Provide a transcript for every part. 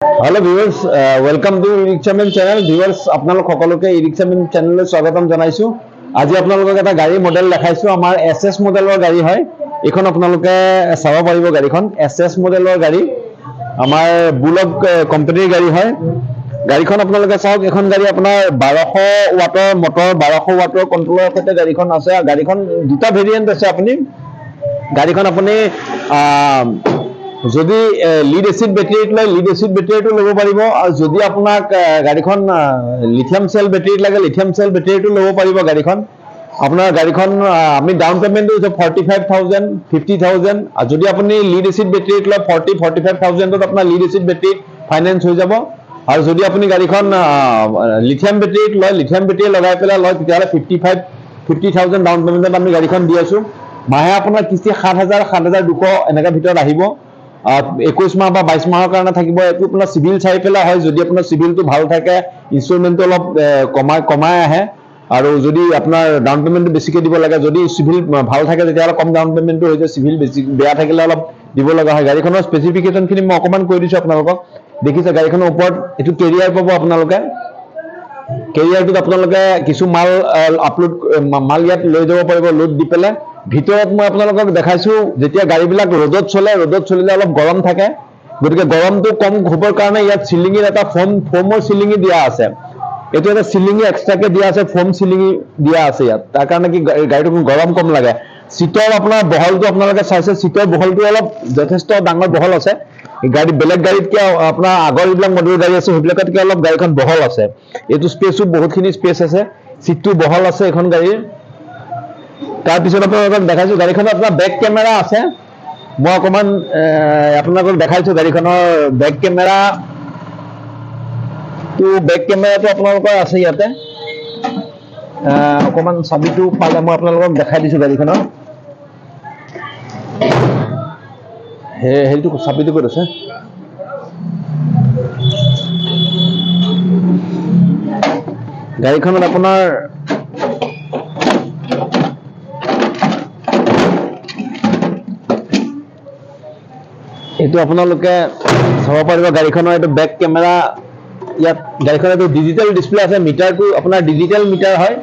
Hello viewers, welcome to ই-ৰিক্সামেন channel. Viewers আপোনালোক সকলোকে ই-ৰিক্সামেন চেনেললৈ স্বাগতম জনাইছো। আজি আপোনালোকক এটা গাড়ী মডেল দেখাইছো। আমাৰ এসএস মডেলৰ গাড়ী হয়। এখন আপোনালোকে চাব পাৰিব। গাড়ীখন এসএস মডেলৰ গাড়ী, আমাৰ বুলক কোম্পানীৰ গাড়ী হয়। গাড়ীখন আপোনালোকে চাওক। এখন গাড়ী আপোনাৰ 1200 ওয়াটৰ মটৰ, 1200 ওয়াটৰ কন্ট্ৰলৰ সৈতে গাড়ীখন আছে। গাড়ীখন দুটা ভেৰিয়েন্ট আছে। গাড়ীখন আপুনি যদি লিড এসিড বেটাৰীত লয়, লিড এসিড বেটাৰীটো ল'ব পাৰিব। আৰু যদি আপোনাক গাড়ীখন লিথিয়াম সেল বেটাৰীত লাগে, লিথিয়াম সেল বেটাৰীটো ল'ব পাৰিব। আপোনাৰ গাড়ীখন আমি ডাউন পেমেণ্টটো হৈছে 45,000, 50,000। আৰু যদি আপুনি লিড এসিড বেটাৰীত লয় 45,000ত আপোনাৰ লিড এসিড বেটাৰী ফাইনেন্স হৈ যাব। আৰু যদি আপুনি গাড়ীখন লিথিয়াম বেটাৰীত লয়, লিথিয়াম বেটাৰী লগাই পেলাই লয়, তেতিয়াহ'লে 50,000 ডাউন পেমেণ্টত আমি গাড়ীখন দি আছো। মাহে আপোনাৰ কিস্তি 7,000, 7,200 এনেকুৱা ভিতৰত আহিব। 21 মাহ বা 22 মাহৰ কাৰণে থাকিব। এইটো আপোনাৰ চিভিল চাই পেলাই হয়। যদি আপোনাৰ চিভিলটো ভাল থাকে, ইনষ্টলমেণ্টটো অলপ কমাই আহে। আৰু যদি আপোনাৰ ডাউন পেমেণ্টটো বেছিকৈ দিব লাগে, যদি চিভিল ভাল থাকে তেতিয়াহ'লে কম ডাউন পেমেণ্টটো হৈ যায়। চিভিল বেছি বেয়া থাকিলে অলপ দিব লগা হয়। গাড়ীখনৰ স্পেচিফিকেশ্যনখিনি মই অকণমান কৈ দিছোঁ আপোনালোকক। দেখিছে গাড়ীখনৰ ওপৰত এইটো কেৰিয়াৰ পাব আপোনালোকে। কেৰিয়াৰটোত আপোনালোকে কিছু মাল ইয়াত লৈ যাব পাৰিব, লোড দি পেলাই। ভিতৰত মই আপোনালোকক দেখাইছো, যেতিয়া গাড়ীবিলাক ৰ'দত চলিলে অলপ গৰম থাকে। গতিকে গৰমটো কম হ'বৰ কাৰণে ইয়াত চিলিঙিৰ এটা ফোমৰ চিলিঙি দিয়া আছে। এইটো এটা চিলিঙি এক্সট্ৰাকে দিয়া আছে, ফোম চিলিঙি দিয়া আছে ইয়াত। তাৰ কাৰণে কি গাড়ীটো গৰম কম লাগে। সিটৰ আপোনাৰ বহলটো আপোনালোকে চাইছে, সিটৰ বহলটো অলপ যথেষ্ট ডাঙৰ বহল আছে। বেলেগ গাড়ীতকৈ আপোনাৰ আগৰ যিবিলাক মডেল গাড়ী আছে সেইবিলাকতকৈ অলপ গাড়ীখন বহল আছে। এইটো স্পেচো বহুতখিনি স্পেচ আছে, সিটটো বহল আছে এখন গাড়ীৰ। তাৰপিছত আপোনালোকক দেখাইছো গাড়ীখনত আপোনাৰ বেক কেমেৰা আছে। মই অকণমান আপোনালোকক দেখাইছো গাড়ীখনৰ বেক কেমেৰাটো আপোনালোকৰ আছে ইয়াতে। অকণমান চাবিটো পালে মই আপোনালোকক দেখাই দিছো গাড়ীখনৰ। হেৰিটো চাবিটো ক'ত আছে? গাড়ীখনত আপোনাৰ এইটো আপোনালোকে চাব পাৰিব। গাড়ীখনৰ এইটো বেক কেমেৰা। ইয়াত গাড়ীখনৰ এইটো ডিজিটেল ডিছপ্লে আছে। মিটাৰটো আপোনাৰ ডিজিটেল মিটাৰ হয়,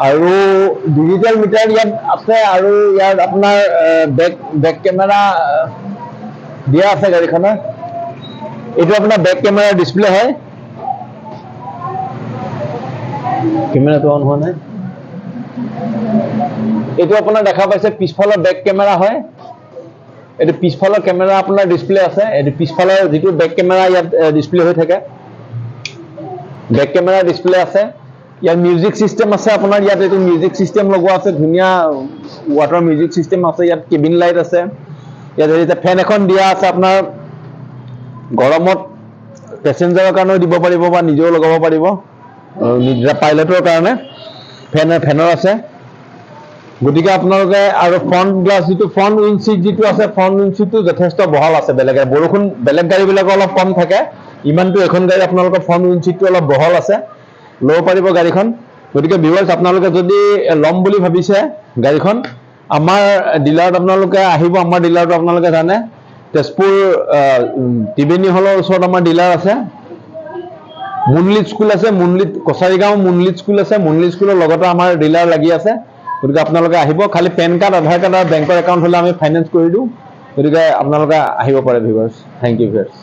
আৰু ডিজিটেল মিটাৰ ইয়াত আছে। আৰু ইয়াত আপোনাৰ বেক কেমেৰা দিয়া আছে গাড়ীখনৰ। এইটো আপোনাৰ বেক কেমেৰা ডিছপ্লে হয়। কেমেৰাটো অন হোৱা নাই। এইটো আপোনাৰ দেখা পাইছে পিছফালৰ বেক কেমেৰা হয়। এইটো পিছফালৰ কেমেৰা আপোনাৰ ডিছপ্লে আছে। এইটো পিছফালৰ যিটো বেক কেমেৰা ইয়াত ডিছপ্লে হৈ থাকে, বেক কেমেৰা ডিছপ্লে আছে। ইয়াত মিউজিক চিষ্টেম আছে আপোনাৰ। ইয়াত এইটো মিউজিক চিষ্টেম লগোৱা আছে, ধুনীয়া ৱাটাৰ মিউজিক চিষ্টেম আছে। ইয়াত কেবিন লাইট আছে। ইয়াত এতিয়া ফেন এখন দিয়া আছে। আপোনাৰ গৰমত পেচেঞ্জাৰৰ কাৰণেও দিব পাৰিব বা নিজেও লগাব পাৰিব। পাইলটৰ কাৰণে ফেনৰ আছে। গতিকে আপোনালোকে আৰু ফ্ৰণ্ট গ্লাছ যিটো ফ্ৰণ্ট উইণ্ডশ্বিট যিটো আছে, ফ্ৰণ্ট উইণ্ডশ্বিটটো যথেষ্ট বহল আছে। বেলেগ গাড়ীবিলাকৰ অলপ কম থাকে, ইমানটো এখন গাড়ী আপোনালোকৰ ফ্ৰণ্ট উইণ্ডশ্বিটটো অলপ বহল আছে, ল'ব পাৰিব গাড়ীখন। গতিকে ভিউৱাৰ্ছ, আপোনালোকে যদি ল'ম বুলি ভাবিছে গাড়ীখন, আমাৰ ডিলাৰত আপোনালোকে আহিব। আমাৰ ডিলাৰটো আপোনালোকে জানে, তেজপুৰ ত্ৰিবেণী হলৰ ওচৰত আমাৰ ডিলাৰ আছে। মুনলিত স্কুল আছে, কছাৰীগাঁও মুনলিত স্কুল আছে। মুনলিত স্কুলৰ লগতে আমাৰ ডিলাৰ লাগি আছে। গতিকে আপোনালোকে আহিব। খালি পেন কাৰ্ড, আধাৰ কাৰ্ড আৰু বেংকৰ একাউণ্ট হ'লে আমি ফাইনেন্স কৰি দিওঁ। গতিকে আপোনালোকে আহিব পাৰে ভিউৱাৰ্ছ। Thank U viewers.